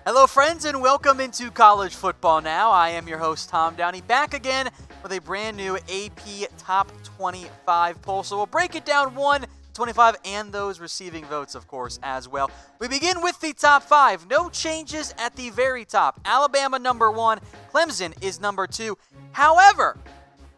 Hello friends and welcome into College Football Now. I am your host Tom Downey, back again with a brand new AP Top 25 poll. So we'll break it down 1 to 25 and those receiving votes, of course, as well. We begin with the top 5. No changes at the very top. Alabama number 1, Clemson is number 2. However,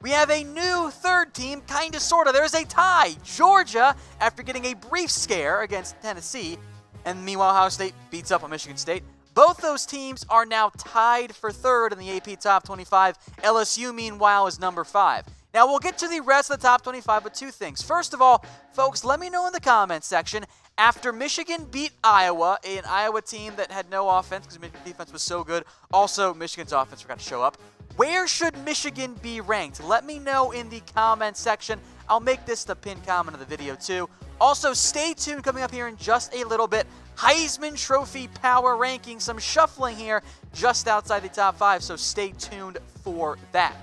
we have a new third team, kind of, sort of. There's a tie. Georgia, after getting a brief scare against Tennessee, and meanwhile Ohio State beats up on Michigan State. Both those teams are now tied for third in the AP Top 25. LSU, meanwhile, is number 5. Now, we'll get to the rest of the Top 25, but two things. First of all, folks, let me know in the comments section, after Michigan beat Iowa, an Iowa team that had no offense because Michigan's defense was so good, also Michigan's offense forgot to show up, where should Michigan be ranked? Let me know in the comments section. I'll make this the pinned comment of the video, too. Also, stay tuned, coming up here in just a little bit. Heisman Trophy Power Ranking, some shuffling here just outside the top 5, so stay tuned for that.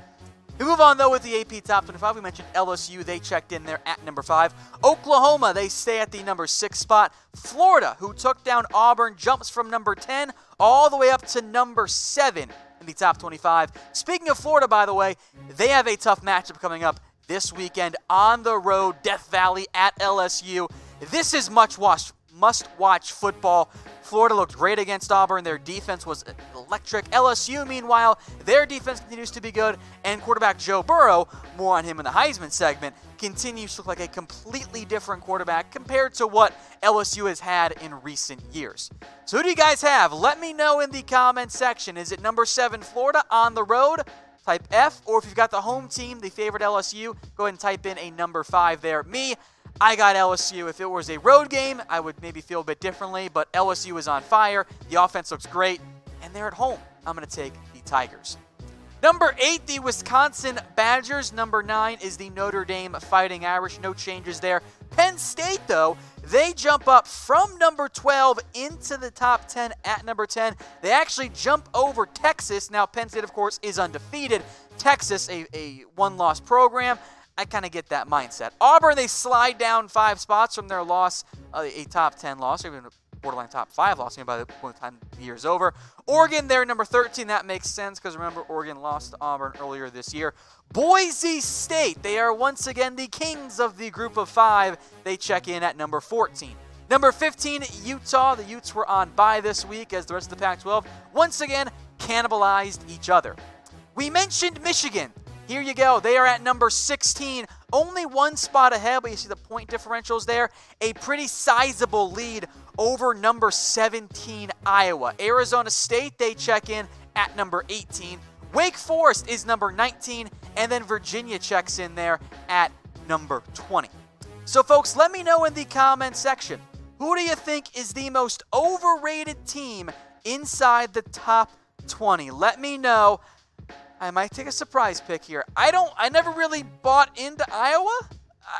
We move on, though, with the AP Top 25. We mentioned LSU. They checked in there at number 5. Oklahoma, they stay at the number 6 spot. Florida, who took down Auburn, jumps from number 10 all the way up to number 7 in the top 25. Speaking of Florida, by the way, they have a tough matchup coming up this weekend on the road, Death Valley at LSU. This is must-watch football. Florida looked great against Auburn. Their defense was electric. LSU, meanwhile, their defense continues to be good. And quarterback Joe Burrow, more on him in the Heisman segment, continues to look like a completely different quarterback compared to what LSU has had in recent years. So who do you guys have? Let me know in the comments section. Is it number 7 Florida on the road? Type F. Or if you've got the home team, the favorite LSU, go ahead and type in a number 5 there. Me, I got LSU. If it was a road game, I would maybe feel a bit differently, but LSU is on fire. The offense looks great, and they're at home. I'm going to take the Tigers. Number 8, the Wisconsin Badgers. Number 9 is the Notre Dame Fighting Irish. No changes there. Penn State, though, they jump up from number 12 into the top 10 at number 10. They actually jump over Texas. Now, Penn State, of course, is undefeated. Texas, a one-loss program. I kind of get that mindset. Auburn, they slide down 5 spots from their loss, a top 10 loss, or even a borderline top 5 loss by the time the year is over. Oregon, they're number 13. That makes sense because, remember, Oregon lost to Auburn earlier this year. Boise State, they are once again the kings of the group of 5. They check in at number 14. Number 15, Utah. The Utes were on bye this week as the rest of the Pac-12 once again cannibalized each other. We mentioned Michigan. Here you go. They are at number 16. Only 1 spot ahead, but you see the point differentials there. A pretty sizable lead over number 17, Iowa. Arizona State, they check in at number 18. Wake Forest is number 19. And then Virginia checks in there at number 20. So, folks, let me know in the comment section, who do you think is the most overrated team inside the top 20? Let me know. I might take a surprise pick here. I never really bought into Iowa.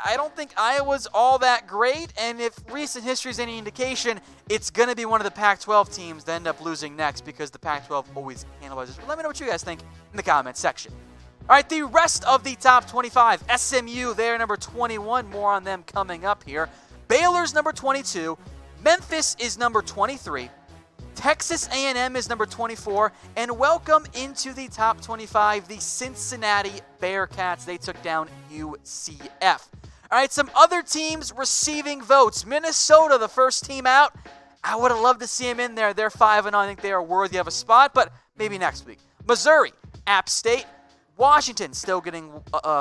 I don't think Iowa's all that great, and if recent history is any indication, it's going to be one of the Pac-12 teams that end up losing next because the Pac-12 always cannibalizes. But let me know what you guys think in the comments section. All right, the rest of the top 25. SMU, they're number 21. More on them coming up here. Baylor's number 22. Memphis is number 23. Texas A&M is number 24, and welcome into the top 25, the Cincinnati Bearcats. They took down UCF. All right, some other teams receiving votes. Minnesota, the first team out. I would have loved to see them in there. They're 5-0. I think they are worthy of a spot, but maybe next week. Missouri, App State. Washington still getting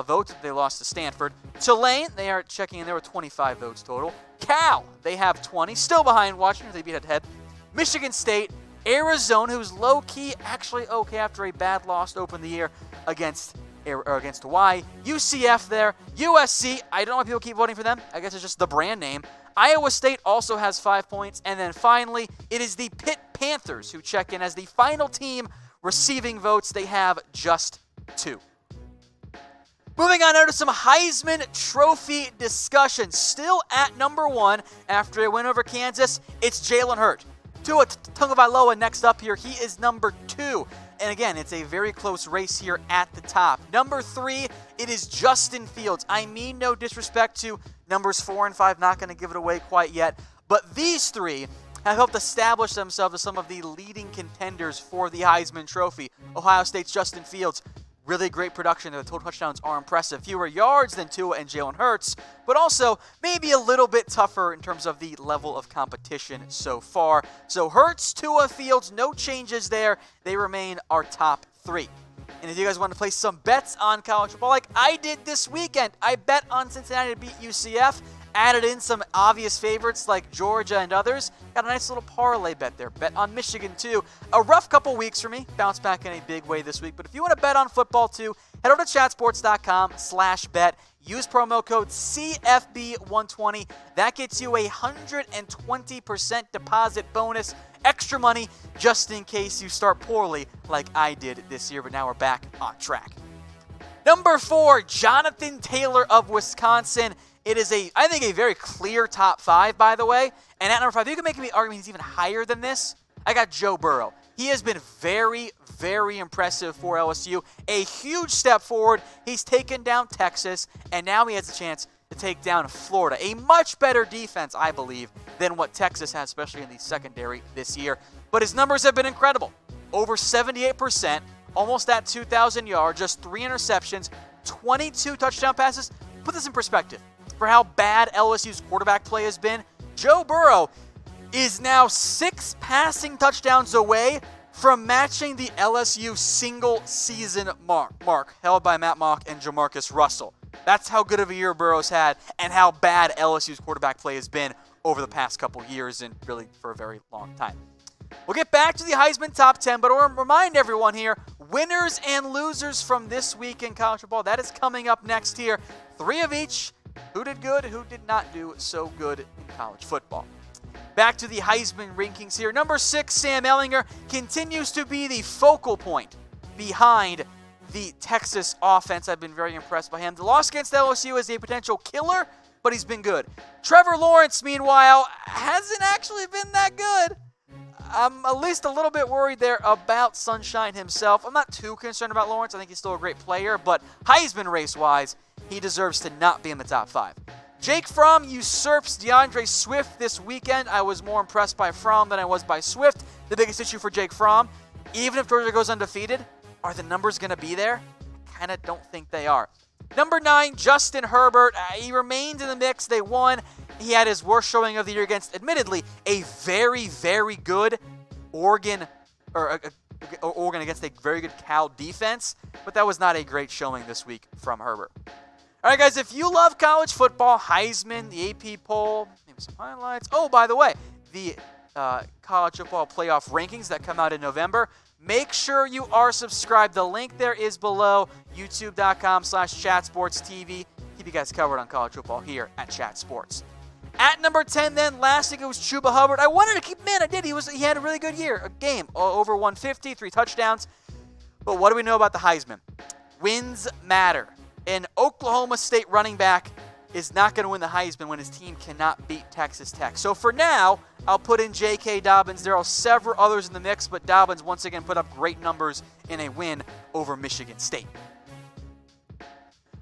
votes. They lost to Stanford. Tulane, they are checking in there with 25 votes total. Cal, they have 20, still behind Washington. They beat head-to-head. Michigan State, Arizona, who's low-key actually okay after a bad loss to open the year against Hawaii. UCF there. USC, I don't know why people keep voting for them. I guess it's just the brand name. Iowa State also has 5 points. And then finally, it is the Pitt Panthers who check in as the final team receiving votes. They have just 2. Moving on now to some Heisman Trophy discussion. Still at number 1 after a win over Kansas, it's Jalen Hurts. Tua Tagovailoa next up here. He is number 2. And again, it's a very close race here at the top. Number 3, it is Justin Fields. I mean no disrespect to numbers 4 and 5. Not going to give it away quite yet. But these 3 have helped establish themselves as some of the leading contenders for the Heisman Trophy. Ohio State's Justin Fields, really great production. The total touchdowns are impressive. Fewer yards than Tua and Jalen Hurts, but also maybe a little bit tougher in terms of the level of competition so far. So Hurts, Tua, Fields, no changes there. They remain our top 3. And if you guys want to place some bets on college football like I did this weekend, I bet on Cincinnati to beat UCF, added in some obvious favorites like Georgia and others. Got a nice little parlay bet there. Bet on Michigan too. A rough couple weeks for me. Bounce back in a big way this week. But if you want to bet on football too, head over to chatsports.com/bet. Use promo code CFB120. That gets you a 120% deposit bonus. Extra money just in case you start poorly like I did this year. But now we're back on track. Number 4, Jonathan Taylor of Wisconsin. It is I think a very clear top 5, by the way. And at number 5, you can make me argue he's even higher than this. I got Joe Burrow. He has been very, very impressive for LSU. A huge step forward. He's taken down Texas, and now he has a chance to take down Florida. A much better defense, I believe, than what Texas has, especially in the secondary this year. But his numbers have been incredible. Over 78%, almost at 2,000 yards, just 3 interceptions, 22 touchdown passes. Put this in perspective. For how bad LSU's quarterback play has been, Joe Burrow is now 6 passing touchdowns away from matching the LSU single-season mark held by Matt Mock and Jamarcus Russell. That's how good of a year Burrow's had and how bad LSU's quarterback play has been over the past couple years and really for a very long time. We'll get back to the Heisman top 10, but I'll remind everyone here, winners and losers from this week in college football, that is coming up next here. 3 of each. Who did good, who did not do so good in college football. Back to the Heisman rankings here. Number 6, Sam Ehlinger, continues to be the focal point behind the Texas offense. I've been very impressed by him. The loss against LSU is a potential killer, but he's been good. Trevor Lawrence, meanwhile, hasn't actually been that good. I'm at least a little bit worried there about Sunshine himself. I'm not too concerned about Lawrence. I think he's still a great player, but Heisman race-wise, he deserves to not be in the top 5. Jake Fromm usurps DeAndre Swift this weekend. I was more impressed by Fromm than I was by Swift. The biggest issue for Jake Fromm, even if Georgia goes undefeated, are the numbers going to be there? I kind of don't think they are. Number 9, Justin Herbert. He remained in the mix. They won. He had his worst showing of the year against, admittedly, a very, very good Oregon against a very good Cal defense, but that was not a great showing this week from Herbert. All right, guys, if you love college football, Heisman, the AP poll, maybe some highlights. Oh, by the way, the college football playoff rankings that come out in November. Make sure you are subscribed. The link there is below, youtube.com/chatsportstv. Keep you guys covered on college football here at Chat Sports. At number 10, then, last week it was Chuba Hubbard. I wanted to keep him in. I did. He had a really good year. A game over 150, 3 touchdowns. But what do we know about the Heisman? Wins matter. An Oklahoma State running back is not going to win the Heisman when his team cannot beat Texas Tech. So for now, I'll put in J.K. Dobbins. There are several others in the mix, but Dobbins once again put up great numbers in a win over Michigan State.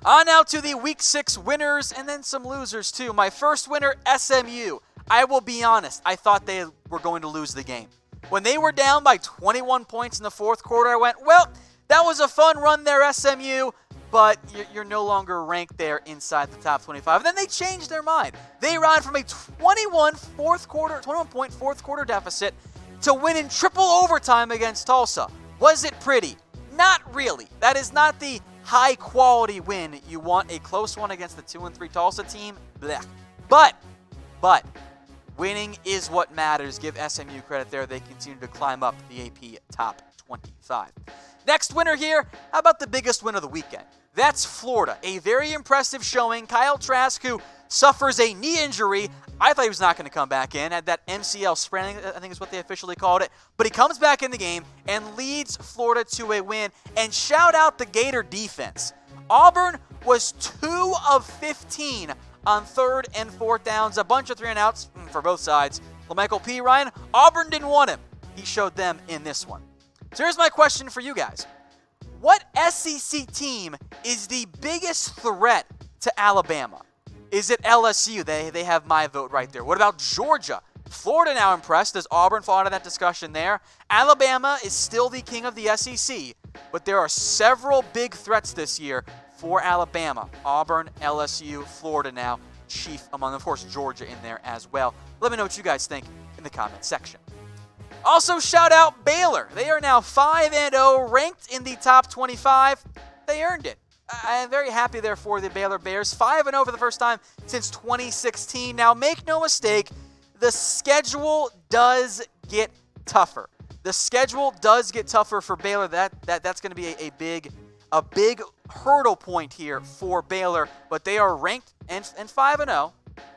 On now to the Week 6 winners and then some losers too. My first winner, SMU. I will be honest, I thought they were going to lose the game. When they were down by 21 points in the fourth quarter, I went, well, that was a fun run there, SMU, but you're no longer ranked there inside the top 25. And then they changed their mind. They ran from a 21-point fourth quarter deficit to win in triple overtime against Tulsa. Was it pretty? Not really. That is not the high-quality win. You want a close one against the 2-3 Tulsa team? Blech. But winning is what matters. Give SMU credit there. They continue to climb up the AP top 25. Next winner here, how about the biggest win of the weekend? That's Florida. A very impressive showing. Kyle Trask, who suffers a knee injury. I thought he was not going to come back in. Had that MCL sprain, I think is what they officially called it. But he comes back in the game and leads Florida to a win. And shout out the Gator defense. Auburn was 2 of 15 on 3rd and 4th downs. A bunch of 3-and-outs for both sides. LaMichael P. Ryan, Auburn didn't want him. He showed them in this one. So here's my question for you guys. What SEC team is the biggest threat to Alabama? Is it LSU? They have my vote right there. What about Georgia? Florida now impressed as Auburn fall out of that discussion there. Alabama is still the king of the SEC, but there are several big threats this year for Alabama. Auburn, LSU, Florida now chief among them. Of course, Georgia in there as well. Let me know what you guys think in the comment section. Also, shout out Baylor. They are now 5-0, ranked in the top 25. They earned it. I am very happy there for the Baylor Bears. 5-0 for the first time since 2016. Now, make no mistake, the schedule does get tougher. The schedule does get tougher for Baylor. That's going to be a big hurdle point here for Baylor. But they are ranked and 5-0.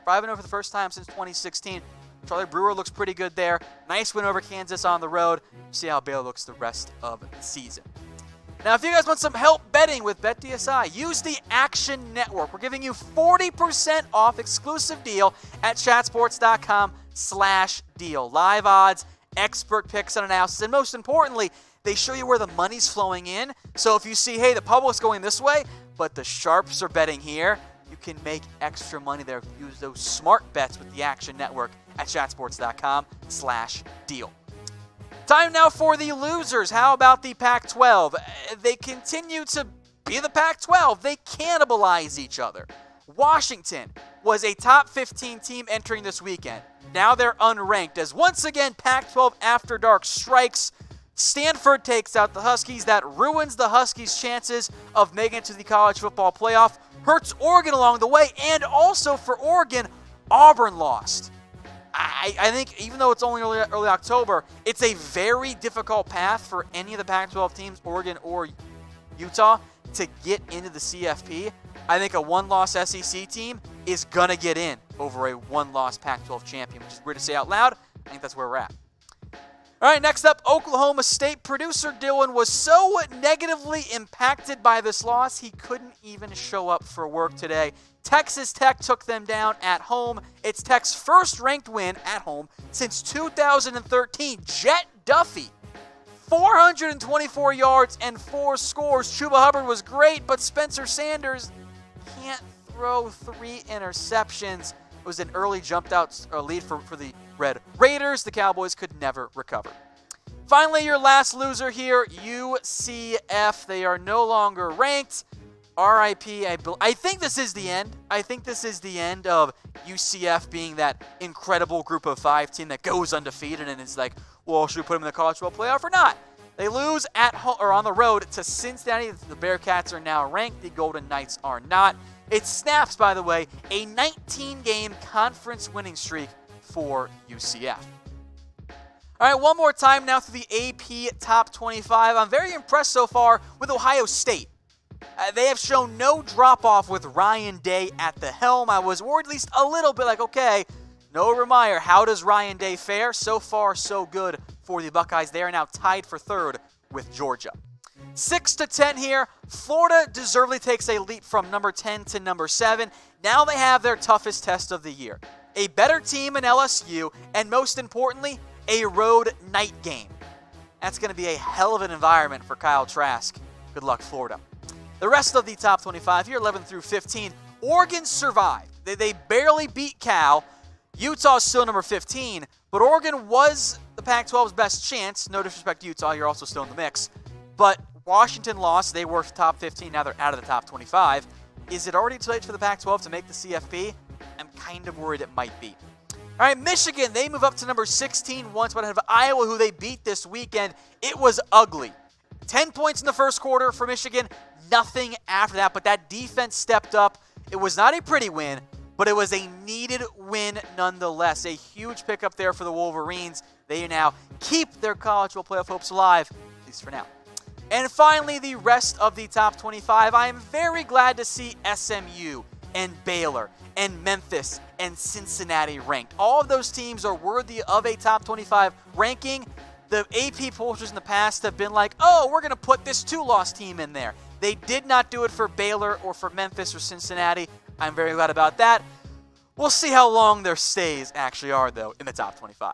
5-0 for the first time since 2016. Charlie Brewer looks pretty good there. Nice win over Kansas on the road. See how Baylor looks the rest of the season. Now, if you guys want some help betting with BetDSI, use the Action Network. We're giving you 40% off exclusive deal at chatsports.com/deal. Live odds, expert picks and analysis, and most importantly, they show you where the money's flowing in. So if you see, hey, the public's going this way, but the sharps are betting here, you can make extra money there if you use those smart bets with the Action Network at chatsports.com/deal. Time now for the losers. How about the Pac-12? They continue to be the Pac-12. They cannibalize each other. Washington was a top 15 team entering this weekend. Now they're unranked as once again Pac-12 After Dark strikes. Stanford takes out the Huskies. That ruins the Huskies' chances of making it to the college football playoff. Hurts Oregon along the way, and also for Oregon, Auburn lost. I think even though it's only early October, it's a very difficult path for any of the Pac-12 teams, Oregon or Utah, to get into the CFP. I think a one-loss SEC team is going to get in over a one-loss Pac-12 champion, which is weird to say out loud. I think that's where we're at. All right, next up, Oklahoma State. Producer Dylan was so negatively impacted by this loss, he couldn't even show up for work today. Texas Tech took them down at home. It's Tech's first ranked win at home since 2013. Jet Duffy, 424 yards and 4 scores. Chuba Hubbard was great, but Spencer Sanders can't throw 3 interceptions. It was an early jumped out lead for the Red Raiders. The Cowboys could never recover. Finally, your last loser here, UCF. They are no longer ranked. RIP, I think this is the end. I think this is the end of UCF being that incredible group of 5 team that goes undefeated and is like, well, should we put them in the college football playoff or not? They lose at home or on the road to Cincinnati. The Bearcats are now ranked. The Golden Knights are not. It snaps, by the way, a 19-game conference winning streak for UCF. All right, one more time now through the AP Top 25. I'm very impressed so far with Ohio State. They have shown no drop-off with Ryan Day at the helm. I was worried at least a little bit like, okay, no Meyer, how does Ryan Day fare? So far, so good for the Buckeyes. They are now tied for 3rd with Georgia. 6-10 here. Florida deservedly takes a leap from number 10 to number 7. Now they have their toughest test of the year. A better team in LSU, and most importantly, a road night game. That's going to be a hell of an environment for Kyle Trask. Good luck, Florida. The rest of the top 25 here, 11 through 15, Oregon survived. They barely beat Cal. Utah's still number 15, but Oregon was the Pac-12's best chance. No disrespect to Utah, you're also still in the mix. But Washington lost. They were top 15. Now they're out of the top 25. Is it already too late for the Pac-12 to make the CFP? I'm kind of worried it might be. All right, Michigan, they move up to number 16 once, but ahead of Iowa, who they beat this weekend. It was ugly. 10 points in the first quarter for Michigan, nothing after that, but that defense stepped up. It was not a pretty win, but it was a needed win nonetheless. A huge pickup there for the Wolverines. They now keep their college football playoff hopes alive, at least for now. And finally, the rest of the top 25. I am very glad to see SMU and Baylor and Memphis and Cincinnati ranked. All of those teams are worthy of a top 25 ranking. The AP pollsters in the past have been like, oh, we're going to put this 2-loss team in there. They did not do it for Baylor or for Memphis or Cincinnati. I'm very glad about that. We'll see how long their stays actually are, though, in the top 25.